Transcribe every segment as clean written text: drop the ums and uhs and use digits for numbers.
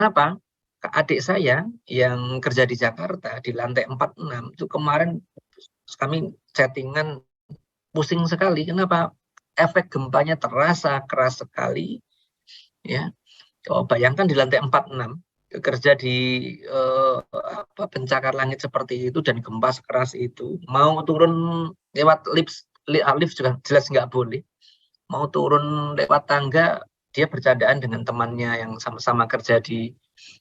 Kenapa? Adik saya yang kerja di Jakarta di lantai 46 itu kemarin kami chattingan pusing sekali. Kenapa? Efek gempanya terasa keras sekali, ya. Oh, bayangkan di lantai 46 kerja di pencakar langit seperti itu dan gempa sekeras itu, mau turun lewat lift juga jelas nggak boleh. Mau turun lewat tangga, dia bercandaan dengan temannya yang sama-sama kerja di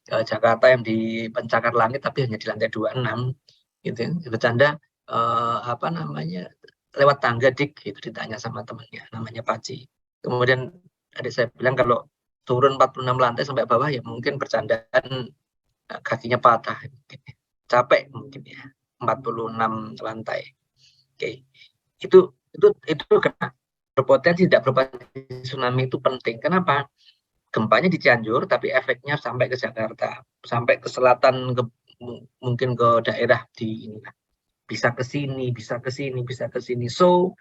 Jakarta yang di pencakar langit tapi hanya di lantai 26 gitu ya. Bercanda lewat tangga dik gitu, ditanya sama temannya namanya Paci. Kemudian adik saya bilang kalau turun 46 lantai sampai bawah ya mungkin bercandaan kakinya patah mungkin. Capek mungkin ya 46 lantai. Oke. Itu kenapa berpotensi tidak berpotensi tsunami itu penting. Kenapa? Gempanya di Cianjur tapi efeknya sampai ke Jakarta, sampai ke selatan, mungkin ke daerah di ini, bisa ke sini, bisa ke sini, bisa ke sini. So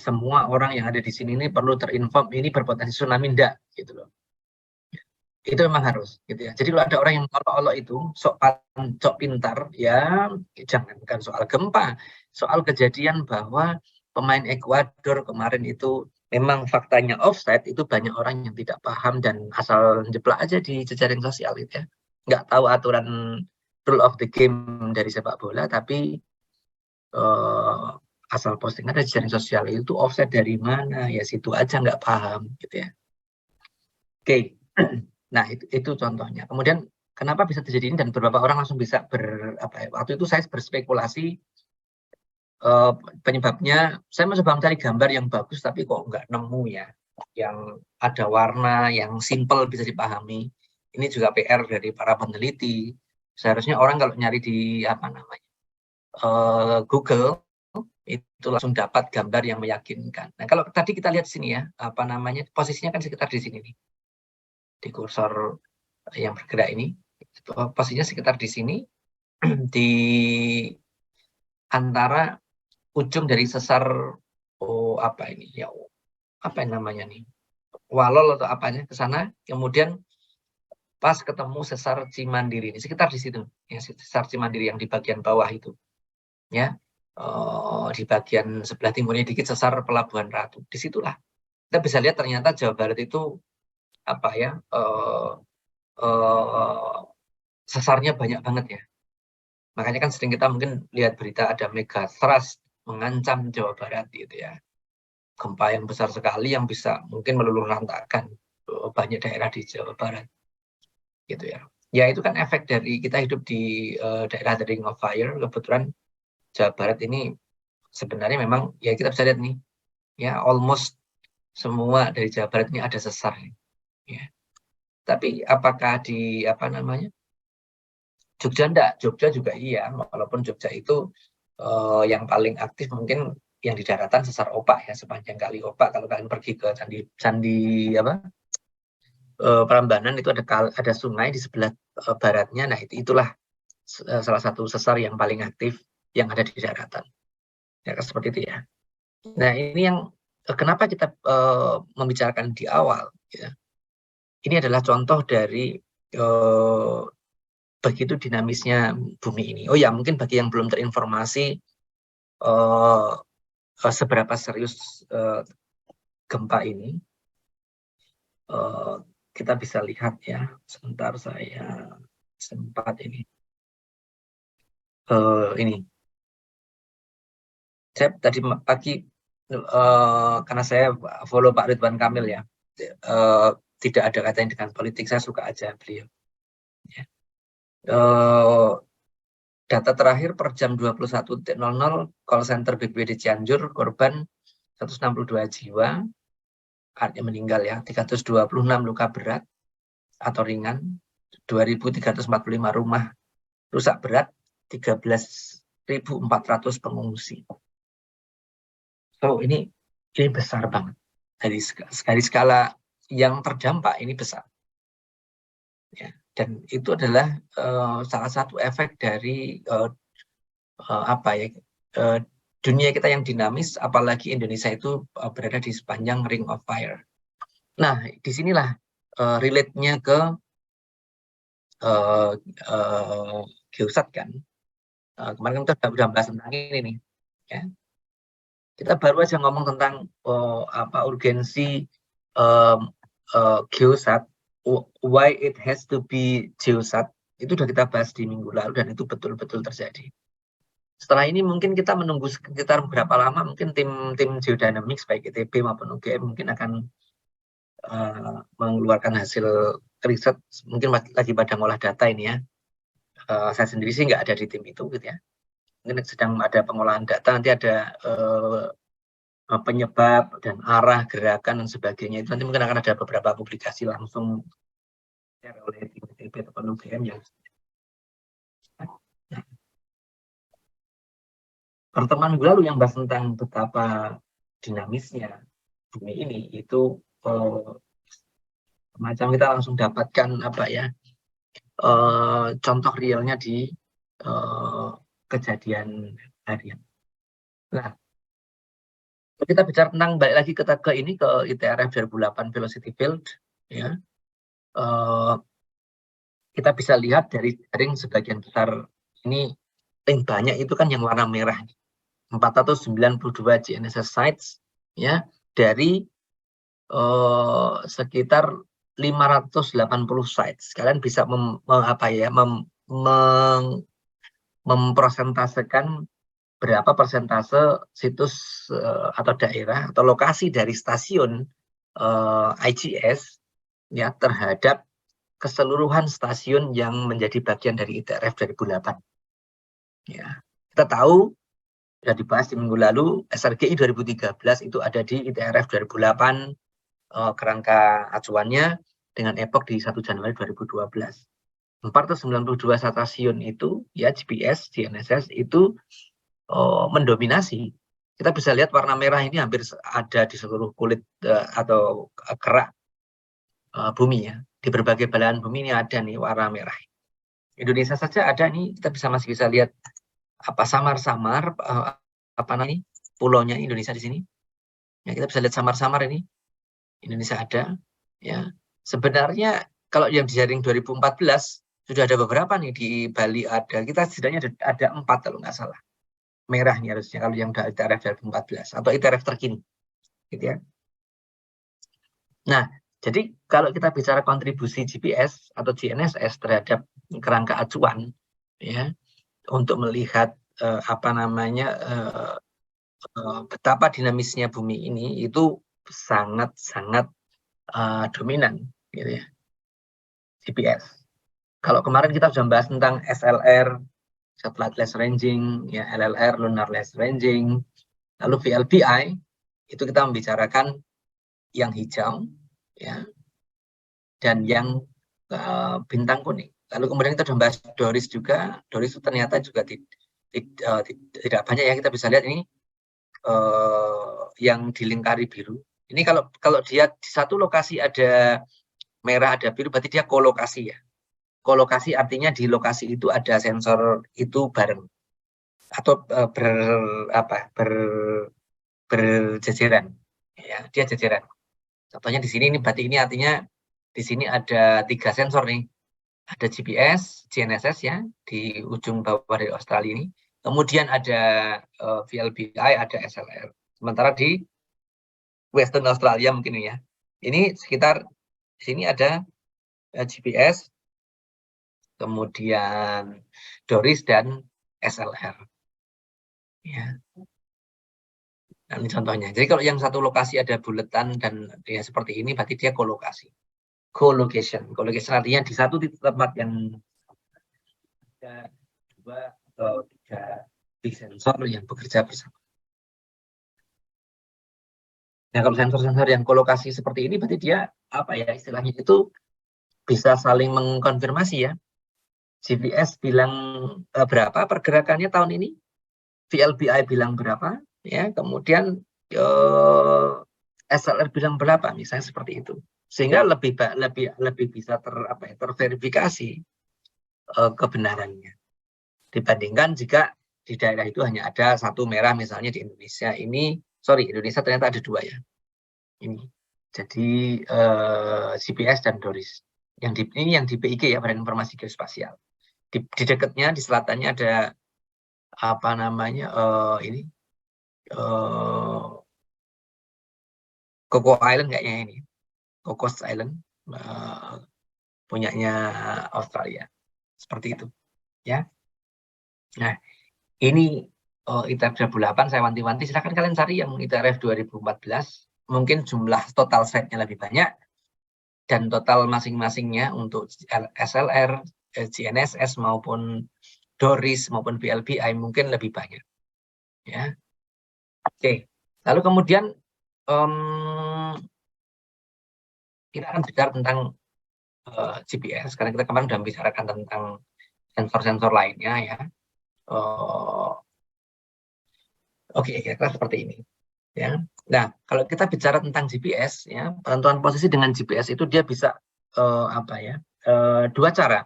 semua orang yang ada di sini ini perlu terinform ini berpotensi tsunami enggak gitu loh. Itu memang harus gitu ya. Jadi kalau ada orang yang olok-olok itu sok pintar ya, jangankan soal gempa, soal kejadian bahwa pemain Ekuador kemarin itu memang faktanya offside, itu banyak orang yang tidak paham dan asal jeplak aja di jejaring sosial itu ya. Nggak tahu aturan rule of the game dari sepak bola, tapi asal posting ada di jejaring sosial itu offside dari mana ya, situ aja nggak paham gitu ya. Oke. Nah, itu contohnya. Kemudian kenapa bisa terjadi ini dan beberapa orang langsung bisa waktu itu saya berspekulasi penyebabnya. Saya mencoba mencari gambar yang bagus tapi kok nggak nemu ya, yang ada warna yang simple bisa dipahami. Ini juga PR dari para peneliti. Seharusnya orang kalau nyari di Google itu langsung dapat gambar yang meyakinkan. Nah, kalau tadi kita lihat sini ya, posisinya kan sekitar di sini nih, di kursor yang bergerak ini, posisinya sekitar di sini, di antara ujung dari sesar Walol atau apanya ke sana, kemudian pas ketemu sesar Cimandiri ini, sekitar di situ ya, sesar Cimandiri yang di bagian bawah itu ya, di bagian sebelah timurnya dikit sesar Pelabuhan Ratu. Disitulah kita bisa lihat ternyata Jawa Barat itu sesarnya banyak banget ya. Makanya kan sering kita mungkin lihat berita ada mega thrust mengancam Jawa Barat gitu ya. Gempa yang besar sekali yang bisa mungkin meluluhlantakkan banyak daerah di Jawa Barat gitu ya. Ya itu kan efek dari kita hidup di daerah The Ring of Fire. Kebetulan Jawa Barat ini sebenarnya memang ya kita bisa lihat nih ya, almost semua dari Jawa Barat ini ada sesar ya. Tapi apakah di Jogja enggak? Jogja juga iya, walaupun Jogja itu yang paling aktif mungkin yang di daratan sesar Opak ya, sepanjang kali Opak. Kalau kalian pergi ke candi Prambanan itu ada sungai di sebelah baratnya. Nah, itulah salah satu sesar yang paling aktif yang ada di daratan. Ya, seperti itu ya. Nah, ini yang kenapa kita membicarakan di awal ya. Ini adalah contoh dari begitu dinamisnya bumi ini. Oh ya, mungkin bagi yang belum terinformasi seberapa serius gempa ini, kita bisa lihat ya. Sebentar saya sempat ini. Saya tadi pagi karena saya follow Pak Ridwan Kamil ya, tidak ada kaitannya dengan politik, saya suka aja beliau. Ya. Data terakhir per jam 21.00 call center BPBD Cianjur, korban 162 jiwa, artinya meninggal ya, 326 luka berat atau ringan, 2.345 rumah rusak berat, 13.400 pengungsi. So ini besar banget. Dari skala yang terdampak ini besar. Ya, dan itu adalah salah satu efek dari dunia kita yang dinamis, apalagi Indonesia itu berada di sepanjang Ring of Fire. Nah, disinilah relate-nya ke geosat kan. Kemarin kita sudah bahas tentang ini nih. Ya. Kita baru aja ngomong tentang urgensi geosat, why it has to be geosat. Itu sudah kita bahas di minggu lalu dan itu betul-betul terjadi. Setelah ini mungkin kita menunggu sekitar berapa lama, mungkin tim geodynamics baik ITB maupun UGM mungkin akan mengeluarkan hasil riset, mungkin lagi pada ngolah data ini ya. Saya sendiri sih nggak ada di tim itu gitu ya. Mungkin sedang ada pengolahan data, nanti ada penyebab dan arah gerakan dan sebagainya. Itu nanti mungkin akan ada beberapa publikasi langsung oleh tim ITB ataupun UGM yang pertemuan minggu lalu yang bahas tentang betapa dinamisnya bumi ini itu macam kita langsung dapatkan apa ya contoh realnya di kejadian harian. Nah, kita bicara tentang balik lagi ke ini ke ITRF 2008 velocity field ya. Kita bisa lihat dari jaring sebagian besar ini paling banyak itu kan yang warna merah 492 GNSS sites ya dari sekitar 580 sites. Kalian bisa mempresentasekan berapa persentase situs atau daerah atau lokasi dari stasiun IGS ya terhadap keseluruhan stasiun yang menjadi bagian dari ITRF 2008. Ya, kita tahu sudah dibahas di minggu lalu SRGI 2013 itu ada di ITRF 2008 kerangka acuannya dengan epoch di 1 Januari 2012. 492 stasiun itu ya GPS, GNSS itu mendominasi. Kita bisa lihat warna merah ini hampir ada di seluruh kulit atau kerak bumi ya. Di berbagai belahan bumi ini ada nih warna merah. Indonesia saja ada nih, kita masih bisa lihat apa samar-samar apa namanya pulaunya Indonesia di sini. Ya, kita bisa lihat samar-samar ini. Indonesia ada ya. Sebenarnya kalau yang di jaring 2014 sudah ada beberapa nih, di Bali ada. Kita setidaknya ada 4 kalau nggak salah. Merah nih harusnya kalau yang dari ITRF 2014 atau ITRF terkini. Gitu ya. Nah, jadi kalau kita bicara kontribusi GPS atau GNSS terhadap kerangka acuan ya untuk melihat betapa dinamisnya bumi ini itu sangat-sangat dominan gitu ya. GPS. Kalau kemarin kita sudah bahas tentang SLR, Satellite Lens Ranging, ya LLR, Lunar Lens Ranging, lalu VLBI, itu kita membicarakan yang hijau, ya, dan yang bintang kuning. Lalu kemudian kita sudah bahas DORIS juga. DORIS itu ternyata juga tidak banyak ya, kita bisa lihat ini yang dilingkari biru. Ini kalau dia di satu lokasi ada merah, ada biru, berarti dia kolokasi ya. Kolokasi artinya di lokasi itu ada sensor itu bareng atau berjejeran. Ya, dia jejeran. Contohnya di sini ini berarti ini artinya di sini ada 3 sensor nih. Ada GPS, GNSS ya di ujung bawah dari Australia ini. Kemudian ada VLBI, ada SLR. Sementara di Western Australia mungkin ya. Ini sekitar di sini ada GPS, kemudian DORIS dan SLR. Ya. Nah, ini contohnya. Jadi kalau yang satu lokasi ada buletan dan ya seperti ini, berarti dia kolokasi. Co-location. Co-location artinya di satu tempat yang ada 2 atau 3 sensor yang bekerja bersama. Nah, kalau sensor-sensor yang kolokasi seperti ini, berarti dia apa ya istilahnya itu bisa saling mengkonfirmasi ya. GPS bilang berapa pergerakannya tahun ini, VLBI bilang berapa, ya, kemudian SLR bilang berapa, misalnya seperti itu, sehingga lebih bisa terverifikasi kebenarannya dibandingkan jika di daerah itu hanya ada satu merah, misalnya di Indonesia ini, Indonesia ternyata ada 2 ya, ini, jadi GPS dan DORIS. Ini yang di BIG ya, Badan Informasi Geospasial. Di dekatnya, di selatannya ada apa namanya ini Coco Island kayaknya ini, Cocos Island punyanya Australia, seperti itu ya. Nah ini ITRF 2008 saya wanti-wanti, silahkan kalian cari yang ITRF 2014, mungkin jumlah total site-nya lebih banyak dan total masing-masingnya untuk SLR, GNSS maupun DORIS maupun VLBI mungkin lebih banyak ya. Oke, lalu kemudian kita akan bicara tentang GPS karena kita kemarin sudah bicarakan tentang sensor-sensor lainnya ya. Oke, kira-kira seperti ini ya. Nah, kalau kita bicara tentang GPS ya, penentuan posisi dengan GPS itu dia bisa apa ya? Dua cara.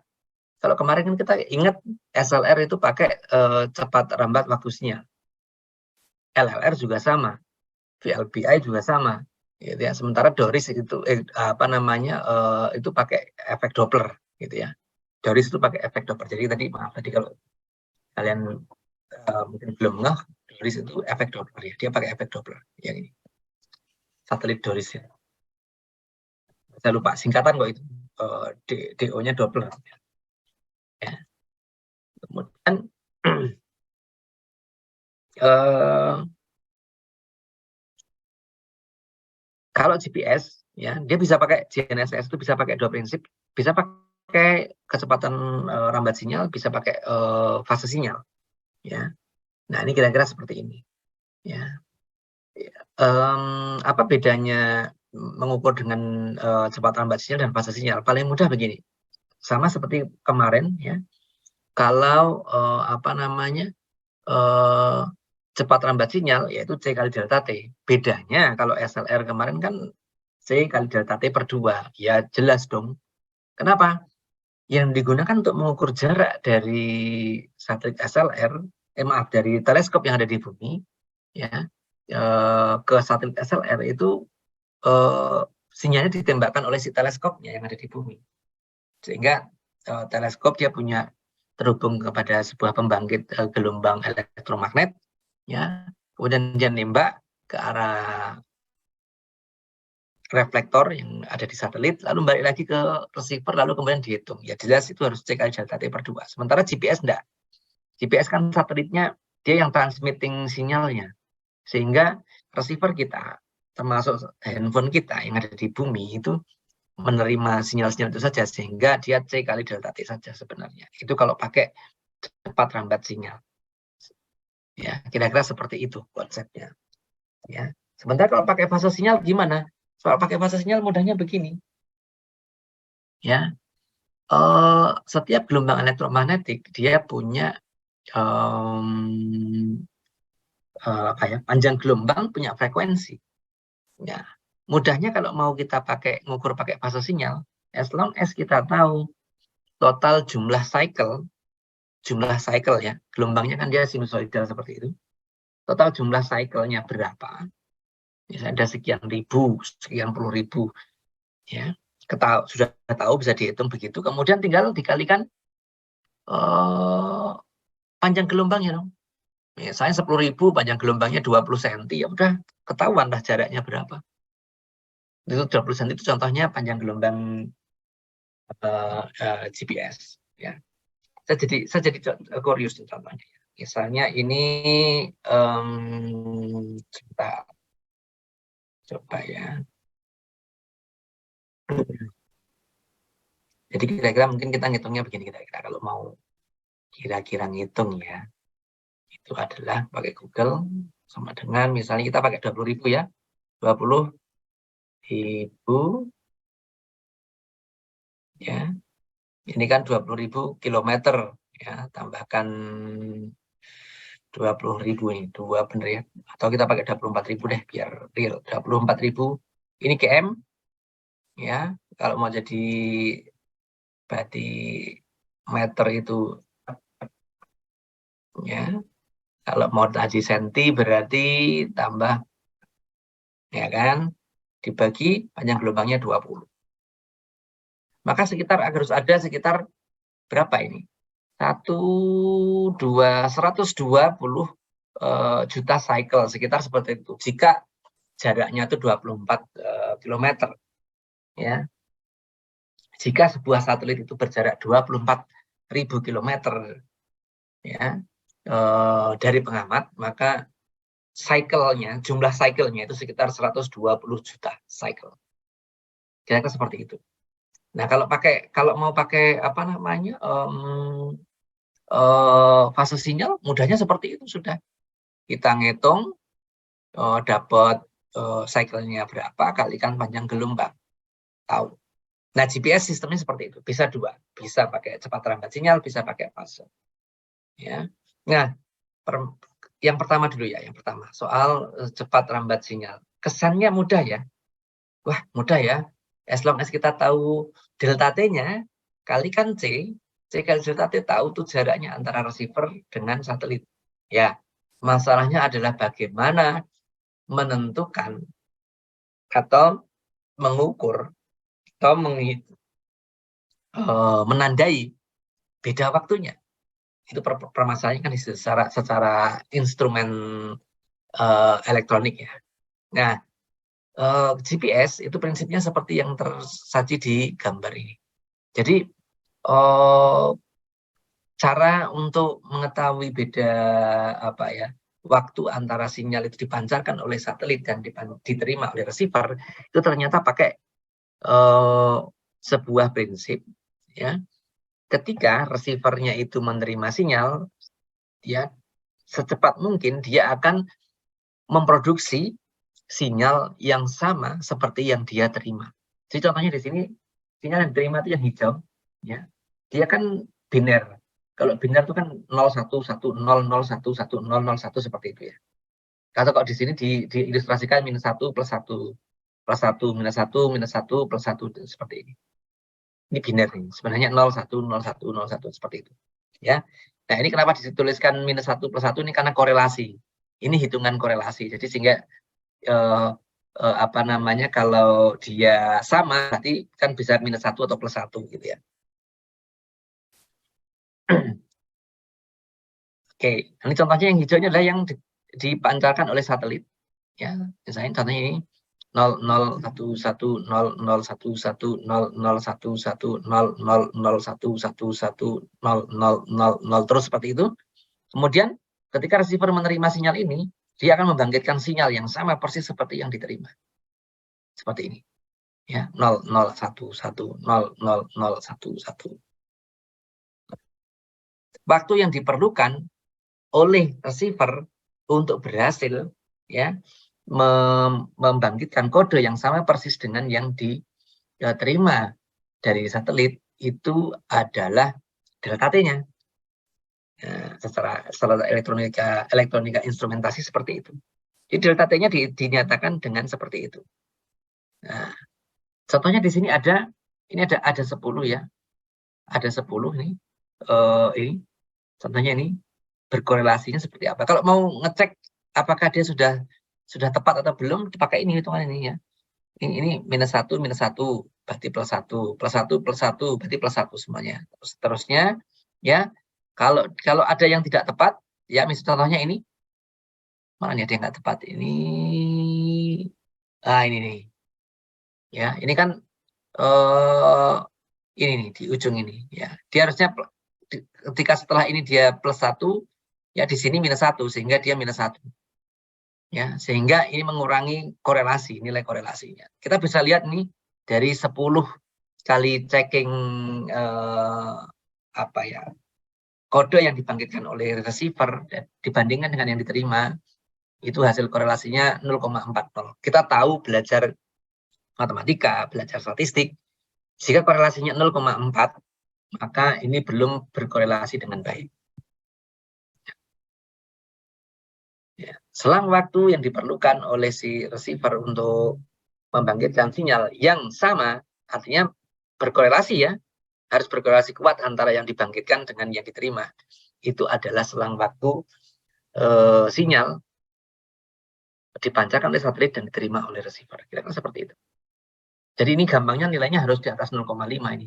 Kalau kemarin kan kita ingat SLR itu pakai cepat rambat waktu sinyal. LLR juga sama, VLBI juga sama, gitu ya. Sementara DORIS itu apa namanya itu pakai efek Doppler, gitu ya. DORIS itu pakai efek Doppler. Jadi tadi maaf tadi kalau kalian mungkin belum ngeh, DORIS itu efek Doppler ya. Dia pakai efek Doppler yang ini. Satelit DORIS ya. Saya lupa singkatan kok itu. DO-nya Doppler. Ya. Kemudian kalau GPS ya dia bisa pakai GNSS itu bisa pakai dua prinsip, bisa pakai kecepatan rambat sinyal, bisa pakai fase sinyal ya. Nah ini kira-kira seperti ini ya. Apa bedanya mengukur dengan cepat rambat sinyal dan fase sinyal? Paling mudah begini, sama seperti kemarin ya. Kalau apa namanya cepat rambat sinyal yaitu C kali delta T. Bedanya kalau SLR kemarin kan C kali delta T per 2. Ya jelas dong. Kenapa? Yang digunakan untuk mengukur jarak dari satelit SLR, maaf, dari teleskop yang ada di bumi, ya, ke satelit SLR itu sinyalnya ditembakkan oleh si teleskopnya yang ada di bumi. Sehingga teleskop dia punya terhubung kepada sebuah pembangkit gelombang elektromagnet, ya, kemudian dia nembak ke arah reflektor yang ada di satelit, lalu balik lagi ke receiver, lalu kemudian dihitung. Ya jelas itu harus cek delta T per 2. Sementara GPS enggak. GPS kan satelitnya dia yang transmitting sinyalnya. Sehingga receiver kita, termasuk handphone kita yang ada di bumi itu menerima sinyal-sinyal itu saja. Sehingga dia C kali delta T saja sebenarnya. Itu kalau pakai cepat rambat sinyal. Ya, kira-kira seperti itu konsepnya. Ya. Sementara kalau pakai fase sinyal gimana? Soal pakai fase sinyal mudahnya begini. Ya, setiap gelombang elektromagnetik dia punya panjang gelombang, punya frekuensi. Ya, mudahnya kalau mau kita ngukur pakai fase sinyal, as long as kita tahu total jumlah cycle ya, gelombangnya kan dia sinusoidal seperti itu. Total jumlah cycle-nya berapa? Misalnya ada sekian ribu, sekian puluh ribu, ya. Sudah tahu bisa dihitung begitu, kemudian tinggal dikalikan panjang gelombangnya dong. Misalnya 10.000 panjang gelombangnya 20 cm, ya udah ketahuan lah jaraknya berapa. Itu 20 cm itu contohnya panjang gelombang GPS ya. Saya jadi curious contohnya. Misalnya ini coba ya. Jadi kira-kira mungkin kita ngitungnya begini kira-kira kalau mau kira-kira ngitung ya. Itu adalah pakai Google sama dengan misalnya kita pakai 20.000 ya. 20.000 ya. Ini kan 20.000 kilometer ya, tambahkan 20.000 ini, 2 bener ya. Atau kita pakai 24.000 deh biar real. 24.000 ini km ya. Kalau mau jadi berarti meter itu ya. Kalau mau tadi senti berarti tambah ya kan, dibagi panjang gelombangnya 20. Maka harus ada sekitar berapa ini? 120 juta cycle, sekitar seperti itu. Jika jaraknya itu 24 km, ya. Jika sebuah satelit itu berjarak 24.000 km, ya, dari pengamat, maka jumlah cycle-nya itu sekitar 120 juta cycle. Kira-kira seperti itu. Nah, kalau mau pakai apa namanya fase sinyal, mudahnya seperti itu sudah. Kita ngitung dapat cycle-nya berapa, kalikan panjang gelombang, tahu. Nah, GPS sistemnya seperti itu, bisa dua, bisa pakai cepat lambat sinyal, bisa pakai fase. Ya, nah yang pertama dulu ya, yang pertama soal cepat lambat sinyal. Kesannya mudah ya, wah mudah ya. As long as kita tahu delta T-nya, kalikan C kali delta T, tahu tuh jaraknya antara receiver dengan satelit. Ya, masalahnya adalah bagaimana menentukan atau mengukur atau menandai beda waktunya. Itu permasalahannya kan secara instrumen elektronik ya. Nah, GPS itu prinsipnya seperti yang tersaji di gambar ini. Jadi cara untuk mengetahui beda waktu antara sinyal itu dipancarkan oleh satelit dan diterima oleh receiver itu ternyata pakai sebuah prinsip, ya. Ketika receivernya itu menerima sinyal, ya, secepat mungkin dia akan memproduksi sinyal yang sama seperti yang dia terima. Jadi contohnya di sini sinyal yang diterima itu yang hijau, ya. Dia kan biner. Kalau biner itu kan 0110011001 seperti itu ya. Kalau di sini diilustrasikan -1 + 1 + 1 -1 -1 + 1 seperti ini. Ini biner nih. Sebenarnya 01 01 01 seperti itu. Ya. Nah, ini kenapa dituliskan -1 + 1 ini karena korelasi. Ini hitungan korelasi. Jadi sehingga kalau dia sama berarti kan bisa -1 atau +1 gitu ya. Oke, ini contohnya yang hijaunya adalah yang dipancarkan oleh satelit. Ya, misalnya contohnya ini 001100110011000000 terus seperti itu. Kemudian ketika receiver menerima sinyal ini, dia akan membangkitkan sinyal yang sama persis seperti yang diterima. Seperti ini. Ya, 0011000011. Waktu yang diperlukan oleh receiver untuk berhasil, ya, membangkitkan kode yang sama persis dengan yang diterima dari satelit itu adalah delta T-nya. Nah, secara elektronika instrumentasi seperti itu. Jadi delta T-nya dinyatakan dengan seperti itu. Nah, contohnya di sini ada 10 ya. Ada 10 nih. Ini contohnya ini berkorelasinya seperti apa. Kalau mau ngecek apakah dia sudah tepat atau belum, dipakai ini hitungan ini ya. Ini -1 -1 berarti +1 +1 +1 berarti +1 semuanya. Seterusnya ya. Kalau ada yang tidak tepat, ya misalnya contohnya ini. Mana nih ada yang nggak tepat ini? Ah, ini nih. Ya, ini kan ini nih di ujung ini ya. Dia harusnya ketika setelah ini dia +1, ya di sini -1 sehingga dia -1. Ya, sehingga ini mengurangi korelasi, nilai korelasinya. Kita bisa lihat nih dari 10 kali checking kode yang dibangkitkan oleh receiver dibandingkan dengan yang diterima, itu hasil korelasinya 0,40. Kita tahu belajar matematika, belajar statistik, jika korelasinya 0,4, maka ini belum berkorelasi dengan baik. Ya. Selang waktu yang diperlukan oleh si receiver untuk membangkitkan sinyal yang sama, artinya berkorelasi ya, harus berkorelasi kuat antara yang dibangkitkan dengan yang diterima. Itu adalah selang waktu sinyal dipancarkan oleh satelit dan diterima oleh receiver. Kira-kira seperti itu. Jadi ini gampangnya nilainya harus di atas 0,5 ini.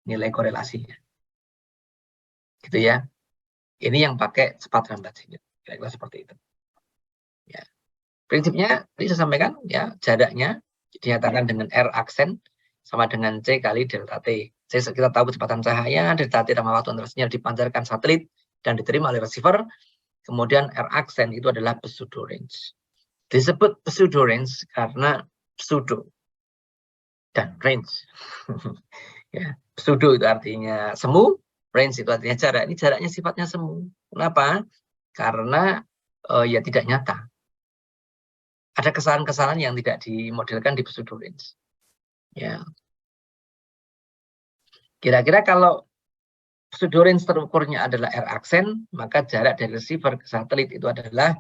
nilai korelasinya. Gitu ya. Ini yang pakai cepat lambat singkat. Kira-kira seperti itu. Ya. Prinsipnya tadi saya sampaikan ya, jaraknya dinyatakan dengan R aksen sama dengan C kali delta T. Kita tahu kecepatan cahaya, delta T sama waktu antara sinyal dipancarkan satelit dan diterima oleh receiver. Kemudian R aksen itu adalah pseudo range. Disebut pseudo range karena pseudo dan range. Ya, pseudo itu artinya semu, range itu artinya jarak. Ini jaraknya sifatnya semu. Kenapa? Karena ya tidak nyata. Ada kesalahan-kesalahan yang tidak dimodelkan di pseudo range. Ya. Kira-kira kalau pseudo range terukurnya adalah R aksen, maka jarak dari receiver ke satelit itu adalah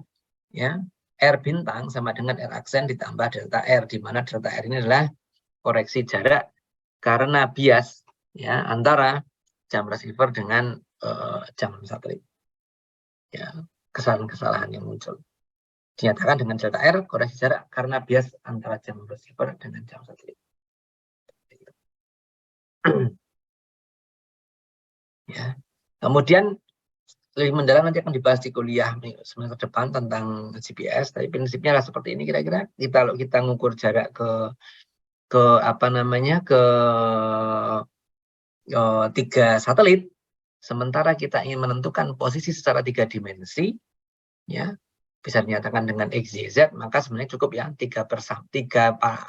ya R bintang sama dengan R aksen ditambah delta R, di mana delta R ini adalah koreksi jarak karena bias ya antara jam receiver dengan jam satelit. Ya, kesalahan-kesalahan yang muncul dinyatakan dengan delta R koreksi jarak karena bias antara jam receiver dengan jam satelit. Ya. Kemudian lebih mendalam nanti akan dibahas di kuliah semester depan tentang GPS. Tapi prinsipnya lah seperti ini kira-kira. Kalau kita ngukur jarak ke apa namanya ke 3 satelit, sementara kita ingin menentukan posisi secara 3 dimensi, ya bisa dinyatakan dengan X, Y, Z, maka sebenarnya cukup ya 3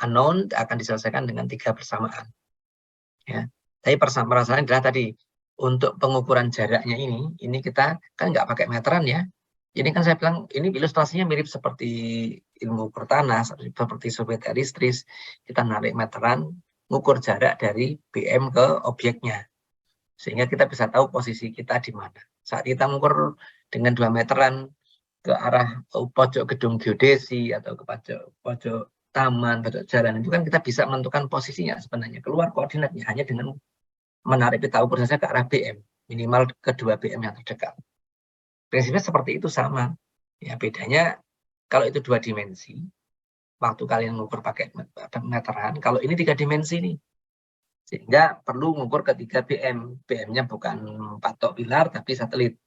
unknown akan diselesaikan dengan 3 persamaan. Ya, tapi permasalahannya adalah tadi untuk pengukuran jaraknya ini kita kan nggak pakai meteran ya. Ini kan saya bilang ini ilustrasinya mirip seperti ilmu ukur tanah, seperti survei teristris. Kita narik meteran, ngukur jarak dari BM ke objeknya, sehingga kita bisa tahu posisi kita di mana. Saat kita mengukur dengan 2 meteran ke arah pojok gedung geodesi atau ke pojok taman, pojok jalan, itu kan kita bisa menentukan posisinya sebenarnya, keluar koordinatnya hanya dengan menarik pita ukur saja ke arah BM, minimal kedua BM yang terdekat. Prinsipnya seperti itu sama. Ya, bedanya kalau itu 2 dimensi, waktu kalian mengukur pakai meteran, kalau ini 3 dimensi nih. Sehingga perlu mengukur ketiga BM. BM-nya bukan patok pilar tapi satelit.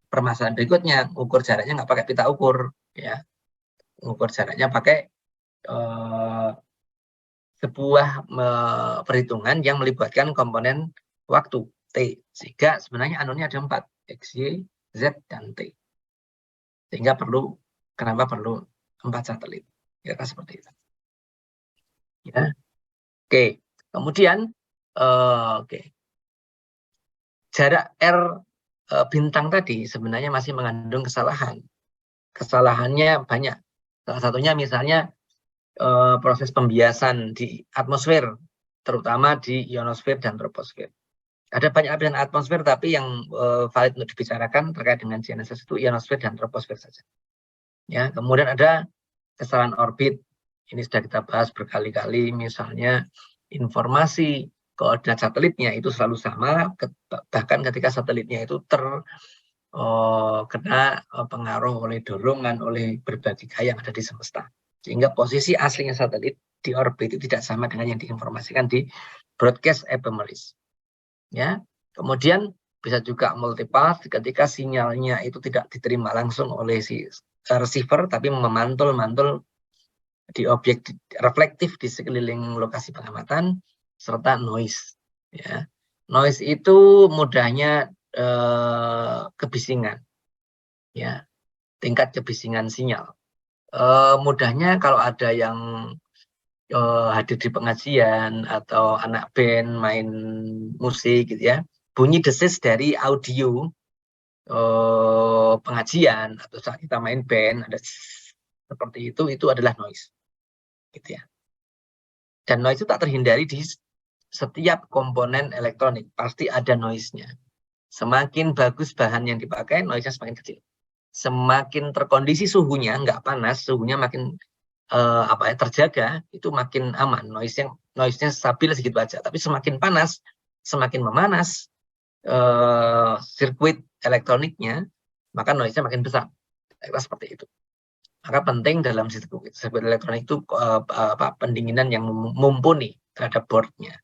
Permasalahan berikutnya, ukur jaraknya nggak pakai pita ukur, ya. Ukur jaraknya pakai sebuah perhitungan yang melibatkan komponen waktu T, sehingga sebenarnya anonnya ada 4, X, Y, Z, dan T. Sehingga kenapa perlu 4 satelit? Ya, seperti itu. Ya. Oke, kemudian jarak R bintang tadi sebenarnya masih mengandung kesalahan. Kesalahannya banyak. Salah satunya misalnya proses pembiasan di atmosfer, terutama di ionosfer dan troposfer. Ada banyak aplikasi atmosfer, tapi yang valid untuk dibicarakan terkait dengan GNSS itu ionosfer dan troposfer saja. Ya, kemudian ada kesalahan orbit. Ini sudah kita bahas berkali-kali, misalnya informasi koordinat satelitnya itu selalu sama, bahkan ketika satelitnya itu kena pengaruh oleh dorongan, oleh berbagai gaya yang ada di semesta. Sehingga posisi aslinya satelit di orbit itu tidak sama dengan yang diinformasikan di broadcast ephemeris. Ya, kemudian bisa juga multipath ketika sinyalnya itu tidak diterima langsung oleh si receiver, tapi memantul-mantul di objek reflektif di sekeliling lokasi pengamatan, serta noise. Ya. Noise itu mudahnya kebisingan, ya, tingkat kebisingan sinyal. Mudahnya kalau ada yang hadir di pengajian atau anak band main musik gitu ya, bunyi desis dari audio pengajian atau saat kita main band ada seperti itu adalah noise, gitu ya. Dan noise itu tak terhindari di setiap komponen elektronik, pasti ada noise-nya. Semakin bagus bahan yang dipakai, noise-nya semakin kecil. Semakin terkondisi suhunya, nggak panas, suhunya makin terjaga, itu makin aman. Noise-nya stabil segitu aja. Tapi semakin panas, semakin memanas sirkuit elektroniknya, maka noise-nya makin besar. Seperti itu. Maka penting dalam sirkuit elektronik itu pendinginan yang mumpuni terhadap boardnya.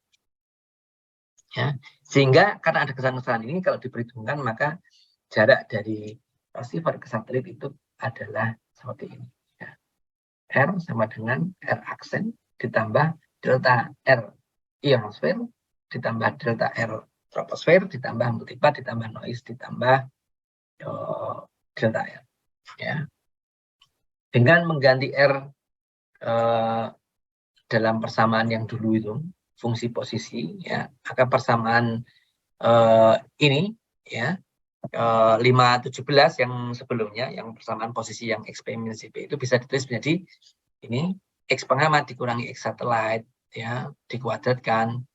Ya, sehingga karena ada kesalahan-kesalahan ini kalau diperhitungkan maka jarak dari receiver ke satelit itu adalah seperti ini. Ya. R sama dengan R aksen ditambah delta R ionosfer ditambah delta R troposfer ditambah multipat ditambah noise ditambah delta R. Ya. Dengan mengganti R dalam persamaan yang dulu itu fungsi posisi, ya maka persamaan ini ya 517 yang sebelumnya, yang persamaan posisi yang XP minus CP itu bisa ditulis menjadi ini X pengamat dikurangi X satelit ya dikuadratkan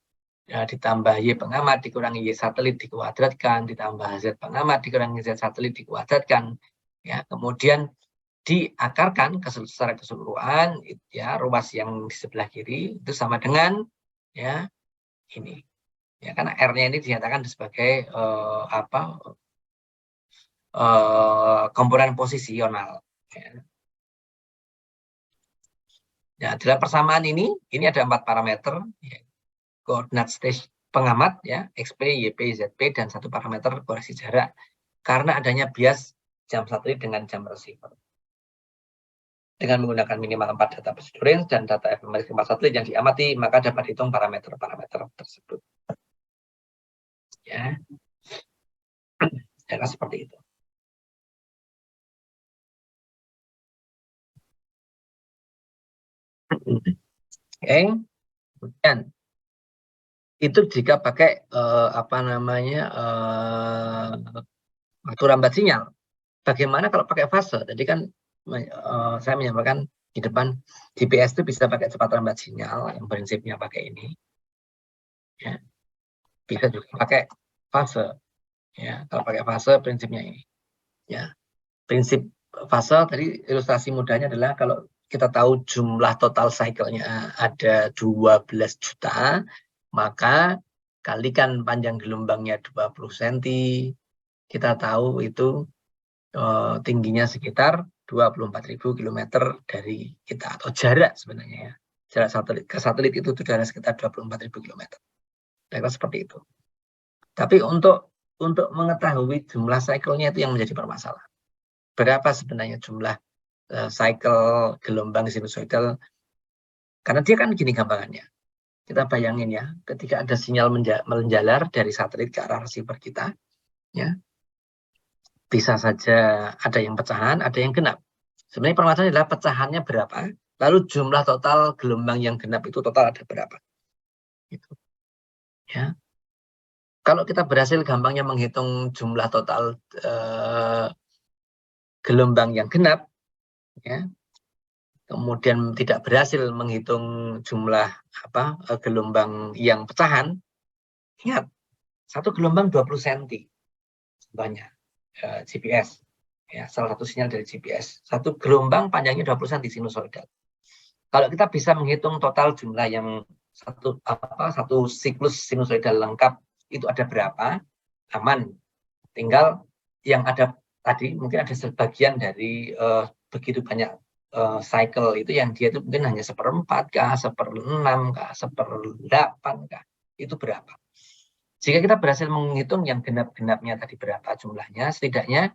ya, ditambah Y pengamat dikurangi Y satelit dikuadratkan ditambah Z pengamat dikurangi Z satelit dikuadratkan ya kemudian diakarkan secara keseluruhan ya ruas yang di sebelah kiri itu sama dengan ya ini ya karena R-nya ini dinyatakan sebagai komponen posisional ya. Ya, dalam persamaan ini ada 4 parameter ya. Koordinat stage pengamat ya XP, YP, ZP dan 1 parameter koreksi jarak karena adanya bias jam satelit dengan jam receiver. Dengan menggunakan minimal 4 data precision range dan data fMRI 4 satelit yang diamati, maka dapat dihitung parameter-parameter tersebut. Ya, seperti itu. Oke, kemudian itu jika pakai waktu rambat sinyal. Bagaimana kalau pakai fase? Tadi kan saya menyampaikan di depan GPS itu bisa pakai cepat rambat sinyal yang prinsipnya pakai ini. Ya. Bisa juga pakai fase. Ya, kalau pakai fase prinsipnya ini. Ya. Prinsip fase tadi ilustrasi mudahnya adalah kalau kita tahu jumlah total cycle-nya ada 12 juta, maka kalikan panjang gelombangnya 20 cm. Kita tahu itu tingginya sekitar 24.000 km dari kita atau jarak sebenarnya ya. Jarak satelit ke satelit itu jarak sekitar 24.000 km. Kira seperti itu. Tapi untuk mengetahui jumlah cycle-nya itu yang menjadi permasalahan. Berapa sebenarnya jumlah cycle gelombang sinusoidal? Karena dia kan gini gampangannya. Kita bayangin ya, ketika ada sinyal menjalar dari satelit ke arah receiver kita, ya, bisa saja ada yang pecahan, ada yang genap. Sebenarnya permasalahannya adalah pecahannya berapa, lalu jumlah total gelombang yang genap itu total ada berapa. Gitu. Ya. Kalau kita berhasil gampangnya menghitung jumlah total gelombang yang genap, ya, kemudian tidak berhasil menghitung jumlah gelombang yang pecahan, ingat, satu gelombang 20 cm banyak GPS. Ya, salah satu sinyal dari GPS. Satu gelombang panjangnya 20 cm sinusoidal. Kalau kita bisa menghitung total jumlah yang satu siklus sinusoidal lengkap itu ada berapa, aman. Tinggal yang ada tadi mungkin ada sebagian dari begitu banyak cycle itu yang dia itu mungkin hanya 1/4 kah, 1/6 kah, 1/8 kah, itu berapa. Jika kita berhasil menghitung yang genap-genapnya tadi berapa jumlahnya, setidaknya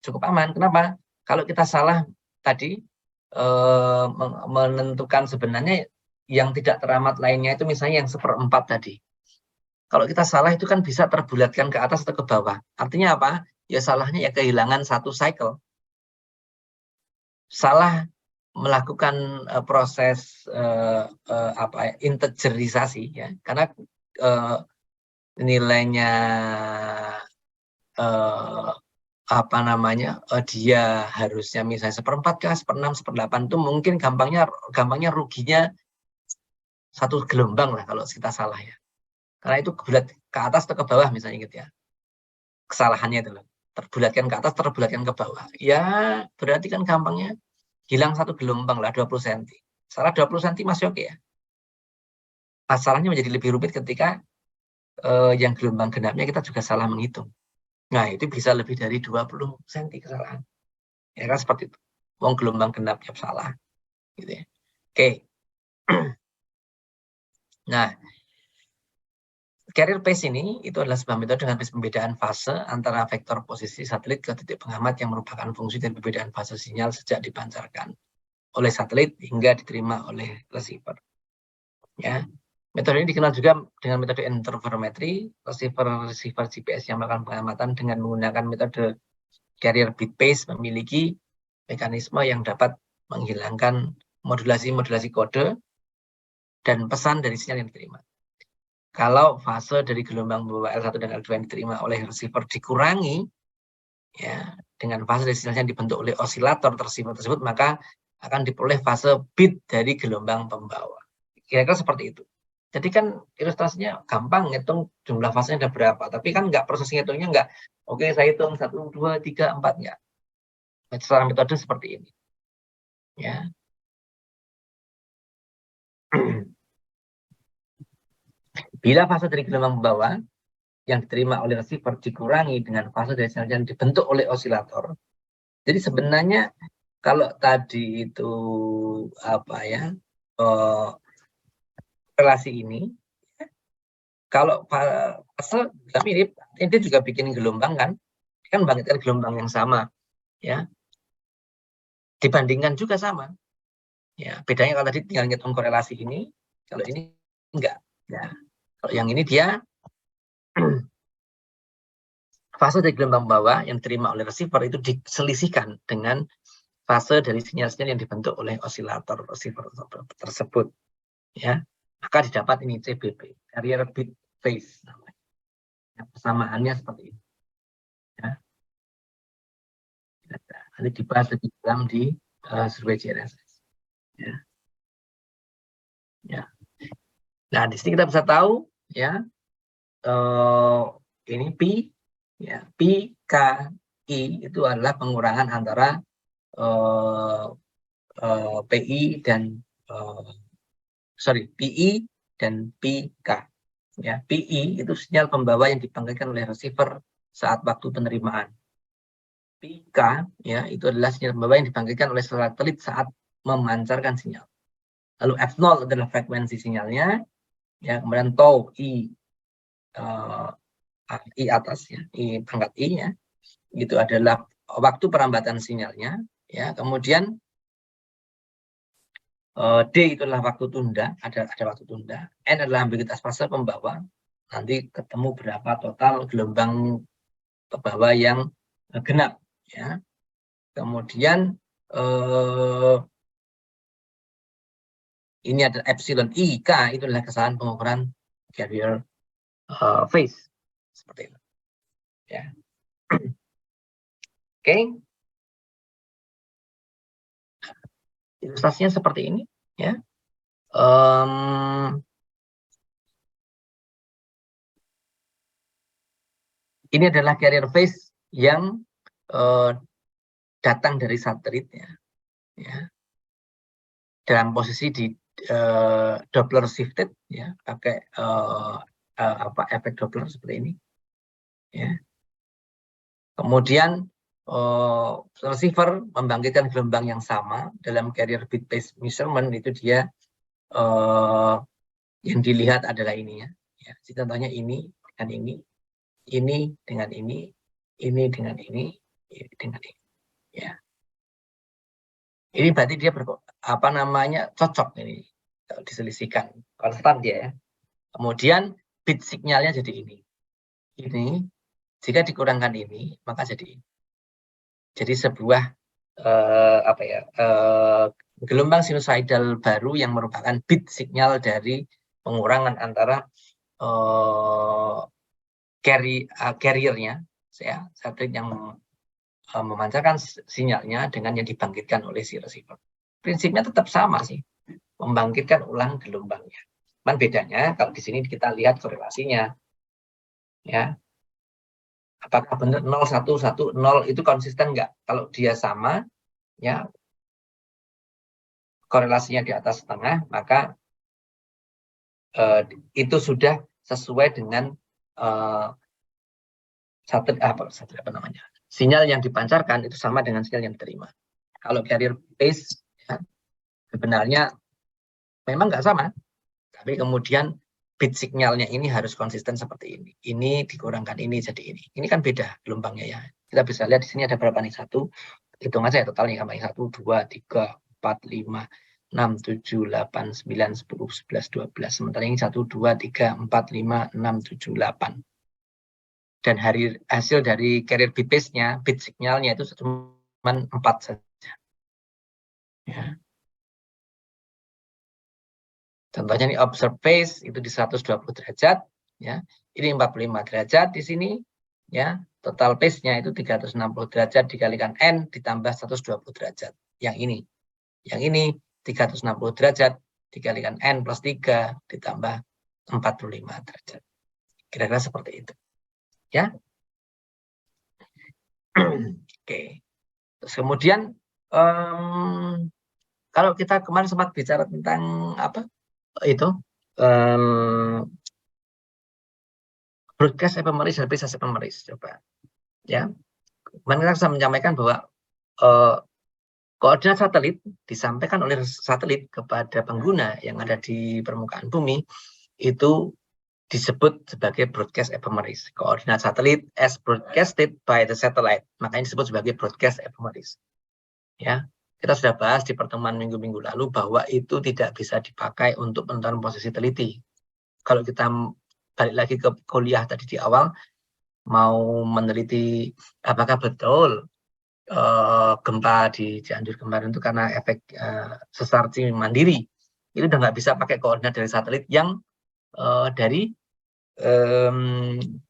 cukup aman. Kenapa? Kalau kita salah tadi menentukan sebenarnya yang tidak teramat lainnya itu misalnya yang 1/4 tadi. Kalau kita salah itu kan bisa terbulatkan ke atas atau ke bawah. Artinya apa? Ya salahnya ya kehilangan satu cycle. Salah melakukan proses integerisasi ya. Karena nilainya dia harusnya misalnya 1/4 kah, 1/6, 1/8 itu mungkin gampangnya ruginya satu gelombang lah kalau kita salah ya. Karena itu bulat ke atas atau ke bawah misalnya gitu ya. Kesalahannya itu loh. Terbulatkan ke atas, terbulatkan ke bawah. Ya berarti kan gampangnya hilang satu gelombang lah 20 cm. Salah 20 cm masih oke ya. Masalahnya menjadi lebih rumit ketika yang gelombang genapnya kita juga salah menghitung. Nah, itu bisa lebih dari 20 cm kesalahan. Ya kan seperti itu. Wong gelombang genapnya salah. Gitu ya. Oke. Nah, carrier phase ini itu adalah sebuah metode dengan pembedaan fase antara vektor posisi satelit ke titik pengamat yang merupakan fungsi dari perbedaan fase sinyal sejak dipancarkan oleh satelit hingga diterima oleh receiver. Ya, metode ini dikenal juga dengan metode interferometri. Receiver GPS yang melakukan pengamatan dengan menggunakan metode carrier bit phase memiliki mekanisme yang dapat menghilangkan modulasi kode dan pesan dari sinyal yang diterima. Kalau fase dari gelombang bawah L1 dan L2 yang diterima oleh receiver dikurangi, ya, dengan fase dari sinyal yang dibentuk oleh osilator tersebut, maka akan diperoleh fase bit dari gelombang pembawa. Kira-kira seperti itu. Jadi kan ilustrasinya gampang, ngitung jumlah fasenya ada berapa. Tapi kan nggak, proses ngitungnya nggak, oke saya hitung 1, 2, 3, 4, nggak. Secara metode seperti ini. Ya. Bila fase dari gelombang bawah yang diterima oleh receiver dikurangi dengan fase dari sinyal yang dibentuk oleh osilator. Jadi sebenarnya kalau tadi itu apa ya, relasi ini, kalau fase mirip, ini juga bikin gelombang kan membangkitkan gelombang yang sama, ya. Dibandingkan juga sama. Ya, bedanya kalau tadi tinggal ngitung korelasi ini, kalau ini enggak. Ya. Kalau yang ini dia fase dari gelombang bawah yang diterima oleh receiver itu diselisihkan dengan fase dari sinyal-sinyal yang dibentuk oleh osilator receiver tersebut. Ya, maka didapat ini CBP, carrier bit phase namanya. Ya, persamaannya seperti ini. Ya. Nanti dibahas lebih dalam di survei GNSS. Ya. Ya. Nah, di sini kita bisa tahu, ya, ini pi, ya, pi k i itu adalah pengurangan antara pi dan pi dan pk. Ya, pi itu sinyal pembawa yang dibangkitkan oleh receiver saat waktu penerimaan. pk, ya, itu adalah sinyal pembawa yang dibangkitkan oleh satelit saat memancarkan sinyal. Lalu f0 adalah frekuensi sinyalnya, ya, kemudian tau i atas, ya, i pangkat i, ya, itu adalah waktu perambatan sinyalnya, ya. Kemudian D itu adalah waktu tunda, ada waktu tunda. N adalah ambiguitas fase pembawa. Nanti ketemu berapa total gelombang pembawa yang genap, ya. Kemudian ini ada epsilon i k, itu adalah kesalahan pengukuran carrier phase, seperti itu, ya. Oke. Ilustrasinya seperti ini, ya. Ini adalah carrier phase yang datang dari satelitnya, ya, dalam posisi di Doppler shifted, ya, pakai efek Doppler seperti ini, ya. Kemudian receiver membangkitkan gelombang yang sama dalam carrier bit phase measurement, itu dia yang dilihat adalah ini, ya. Jadi contohnya ini dengan ini dengan ini dengan ini dengan ini, ya. Ini berarti dia cocok ini, kalau diselisihkan konstan dia, ya. Kemudian bit signalnya jadi ini. Ini jika dikurangkan ini maka jadi ini. Jadi sebuah gelombang sinusoidal baru yang merupakan bit signal dari pengurangan antara carriernya, ya, satelit yang memancarkan sinyalnya dengan yang dibangkitkan oleh si receiver. Prinsipnya tetap sama sih, membangkitkan ulang gelombangnya. Cuman bedanya kalau di sini kita lihat korelasinya, ya. Apakah benar 0, 1, 1, 0 itu konsisten nggak? Kalau dia sama, ya, korelasinya di atas setengah, maka itu sudah sesuai dengan sinyal yang dipancarkan itu sama dengan sinyal yang diterima. Kalau carrier phase, ya, sebenarnya memang nggak sama, tapi kemudian bit signalnya ini harus konsisten seperti ini. Ini dikurangkan ini jadi ini. Ini kan beda gelombangnya ya. Kita bisa lihat di sini ada berapa nih? 1, hitung aja ya totalnya gampang. 1, 2, 3, 4, 5, 6, 7, 8, 9, 10, 11, 12. Sementara ini 1, 2, 3, 4, 5, 6, 7, 8. Dan hasil dari carrier bit pace-nya, bit signalnya itu cuma 4 saja. Ya. Contohnya ini observe phase itu di 120 derajat, ya. Ini 45 derajat di sini, ya. Total phase-nya itu 360 derajat dikalikan N ditambah 120 derajat. Yang ini 360 derajat dikalikan N plus 3 ditambah 45 derajat. Kira-kira seperti itu. Ya. Oke. Terus kemudian kalau kita kemarin sempat bicara tentang apa? Itu broadcast ephemeris, representasi ephemeris, coba ya. Kemarin kita menyampaikan bahwa koordinat satelit disampaikan oleh satelit kepada pengguna yang ada di permukaan bumi itu disebut sebagai broadcast ephemeris. Koordinat satelit as broadcasted by the satellite, makanya disebut sebagai broadcast ephemeris. Ya, kita sudah bahas di pertemuan minggu-minggu lalu bahwa itu tidak bisa dipakai untuk penentuan posisi teliti. Kalau kita balik lagi ke kuliah tadi di awal, mau meneliti apakah betul gempa di Cianjur kemarin itu karena efek sesar Cimandiri, itu udah nggak bisa pakai koordinat dari satelit yang dari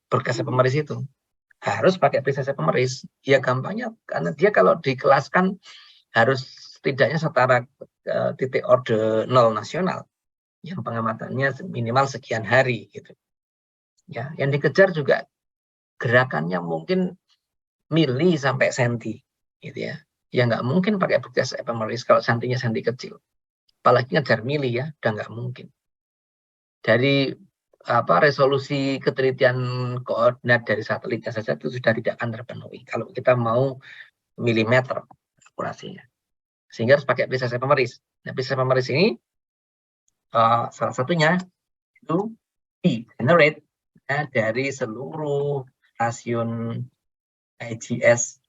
broadcast ephemeris itu. Harus pakai presisi ephemeris. Ya gampangnya karena dia kalau dikelaskan harus setidaknya setara titik orde 0 nasional yang pengamatannya minimal sekian hari gitu. Ya, yang dikejar juga gerakannya mungkin mili sampai senti gitu ya. Ya nggak mungkin pakai broadcast ephemeris kalau sentinya senti kecil. Apalagi ngejar mili ya, udah nggak mungkin. Dari resolusi ketelitian koordinat dari satelitnya saja itu sudah tidak akan terpenuhi kalau kita mau milimeter akurasinya. Sehingga harus pakai presisi ephemeris. Nah, presisi ephemeris ini salah satunya itu di-generate dari seluruh stasiun IGS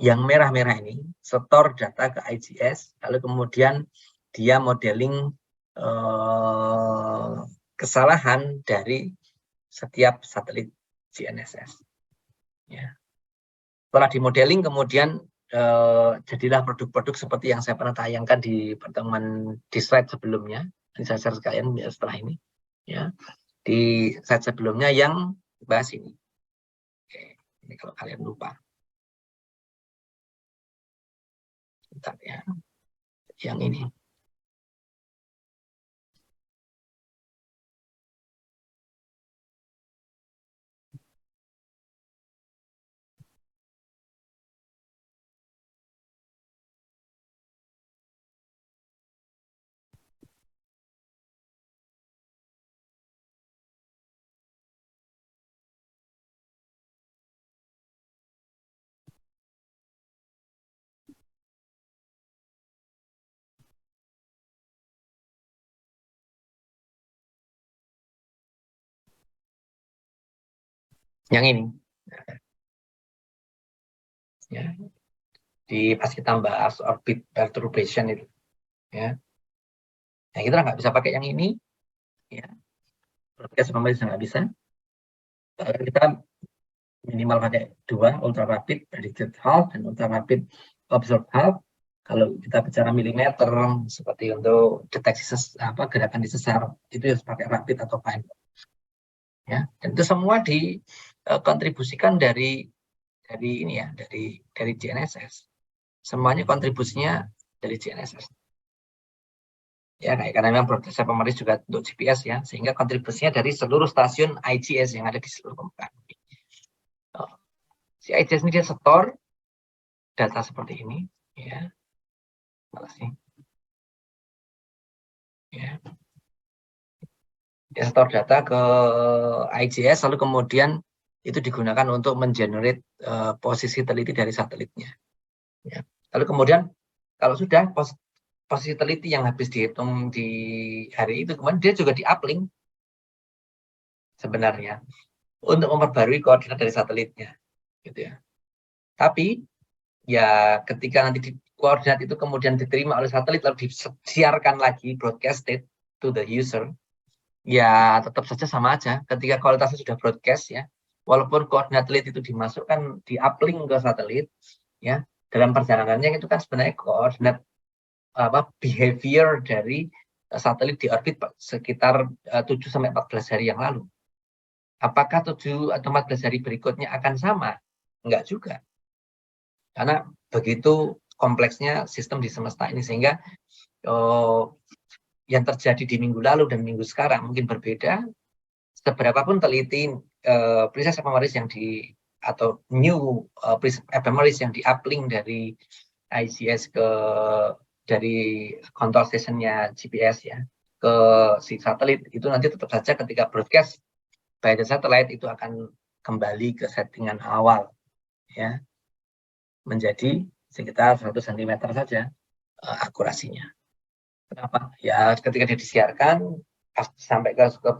yang merah-merah ini, setor data ke IGS, lalu kemudian dia modeling kesalahan dari setiap satelit GNSS. Ya. Setelah dimodeling kemudian jadilah produk-produk seperti yang saya pernah tayangkan di pertemuan di slide sebelumnya. Ini saya share sekalian setelah ini. Ya. Di slide sebelumnya yang bahas ini. Oke, ini kalau kalian lupa. Bentar ya. Yang ini. Yang ini. Ya. Pas kita bahas orbit perturbation itu. Ya. Nah, kita nggak bisa pakai yang ini. Ya. Broadcast ephemeris nggak bisa. Kita minimal pakai 2, ultra rapid predicted half dan ultra rapid observed half. Kalau kita bicara milimeter seperti untuk deteksi gerakan di sesar itu harus pakai rapid atau fine. Ya, dan itu semua dikontribusikan dari ini ya, dari GNSS. Semuanya kontribusinya dari GNSS. Ya, karena memang broadcast ephemeris juga untuk GPS ya, sehingga kontribusinya dari seluruh stasiun IGS yang ada di seluruh permukaan. Si IGS ini dia setor data seperti ini, ya. Makasih. Ya. Dia setor data ke IGS, lalu kemudian itu digunakan untuk mengenerate posisi teliti dari satelitnya. Ya. Lalu kemudian kalau sudah posisi teliti yang habis dihitung di hari itu, kemudian dia juga di-uplink sebenarnya untuk memperbarui koordinat dari satelitnya, gitu ya. Tapi ya ketika nanti koordinat itu kemudian diterima oleh satelit lalu disiarkan lagi broadcasted to the user, ya tetap saja sama aja. Ketika kualitasnya sudah broadcast ya, walaupun koordinat satelit itu dimasukkan di uplink ke satelit, ya dalam perjalanannya itu kan sebenarnya koordinat behavior dari satelit di orbit sekitar 7-14 hari yang lalu. Apakah 7 atau 14 hari berikutnya akan sama? Enggak juga. Karena begitu kompleksnya sistem di semesta ini, sehingga yang terjadi di minggu lalu dan minggu sekarang mungkin berbeda. Seberapapun teliti precise ephemeris yang atau new precise ephemeris yang di-uplink dari ICS dari control stationnya GPS ya ke si satelit, itu nanti tetap saja ketika broadcast by the satellite itu akan kembali ke settingan awal ya, menjadi sekitar 1 cm saja akurasinya. Kenapa? Ya ketika dia disiarkan sampai ke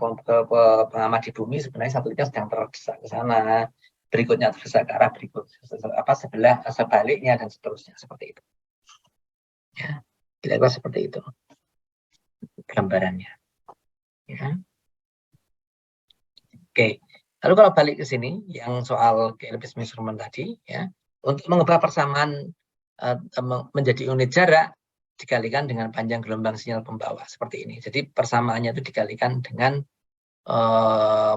pengamat di bumi, sebenarnya satelitnya sedang terdesak ke sana, berikutnya terdesak ke arah berikut sebaliknya dan seterusnya, seperti itu. Ya, kira-kira seperti itu gambarannya. Ya. Oke, lalu kalau balik ke sini, yang soal Kelvin measurement tadi, ya, untuk mengubah persamaan menjadi unit jarak dikalikan dengan panjang gelombang sinyal pembawa seperti ini. Jadi persamaannya itu dikalikan dengan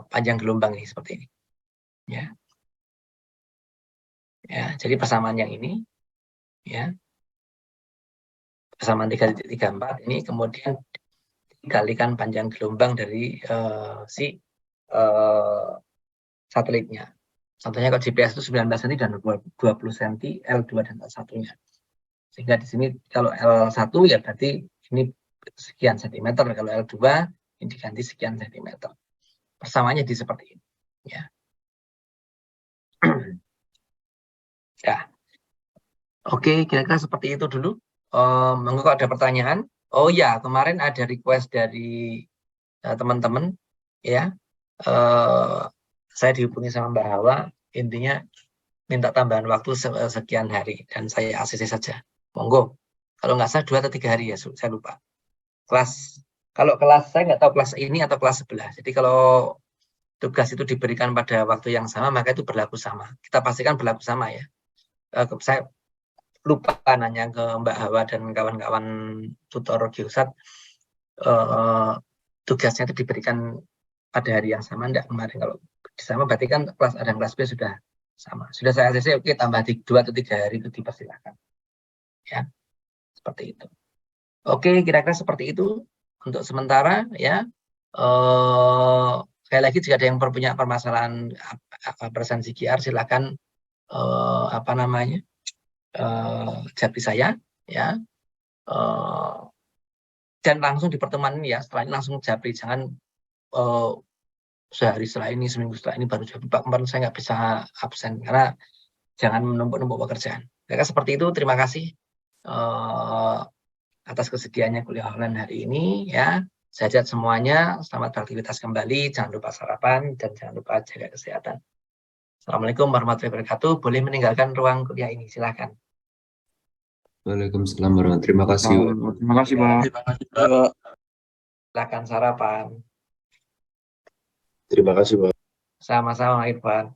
panjang gelombang ini seperti ini. Ya, ya. Jadi persamaan yang ini, ya, persamaan 3.34 ini kemudian dikalikan panjang gelombang dari si satelitnya. Contohnya kalau GPS itu 19 cm dan 20 cm L2 dan L1-nya. Sehingga di sini kalau L1 ya berarti ini sekian sentimeter, kalau L2 ini diganti sekian sentimeter. Persamaannya di seperti ini. Ya. Ya. Oke, kira-kira seperti itu dulu. Monggo kalau ada pertanyaan. Oh ya, kemarin ada request dari teman-teman ya. Saya dihubungi sama Mbak Hawa, intinya minta tambahan waktu sekian hari dan saya ACC saja. Monggo. Kalau nggak salah 2 atau 3 hari ya, saya lupa. Kalau kelas saya nggak tahu kelas ini atau kelas sebelah. Jadi kalau tugas itu diberikan pada waktu yang sama, maka itu berlaku sama. Kita pastikan berlaku sama ya. Saya lupa nanya ke Mbak Hawa dan kawan-kawan tutor Geosat, tugasnya itu diberikan pada hari yang sama enggak kemarin. Kalau sama berarti kan kelas A dan kelas B sudah sama. Sudah saya ACC, oke, tambah 2 atau 3 hari itu dipersilakan. Ya, seperti itu. Oke, kira-kira seperti itu untuk sementara ya. Sekali lagi jika ada yang punya permasalahan presensi QR, silakan japri saya ya. Dan langsung di pertemuan ini ya, setelah ini langsung japri, jangan sehari setelah ini, seminggu setelah ini baru japri. Pak, kemarin saya nggak bisa absen, karena jangan menumpuk-numpuk pekerjaan. Kira-kira seperti itu. Terima kasih atas kesediaannya kuliah online hari ini ya. Sehat semuanya, selamat beraktivitas kembali, jangan lupa sarapan dan jangan lupa jaga kesehatan. Assalamualaikum warahmatullahi wabarakatuh. Boleh meninggalkan ruang kuliah ini, silakan. Waalaikumsalam warahmatullahi wabarakatuh. Terima kasih. Terima kasih, Pak. Silakan sarapan. Terima kasih, Pak. Sama-sama, Irfan.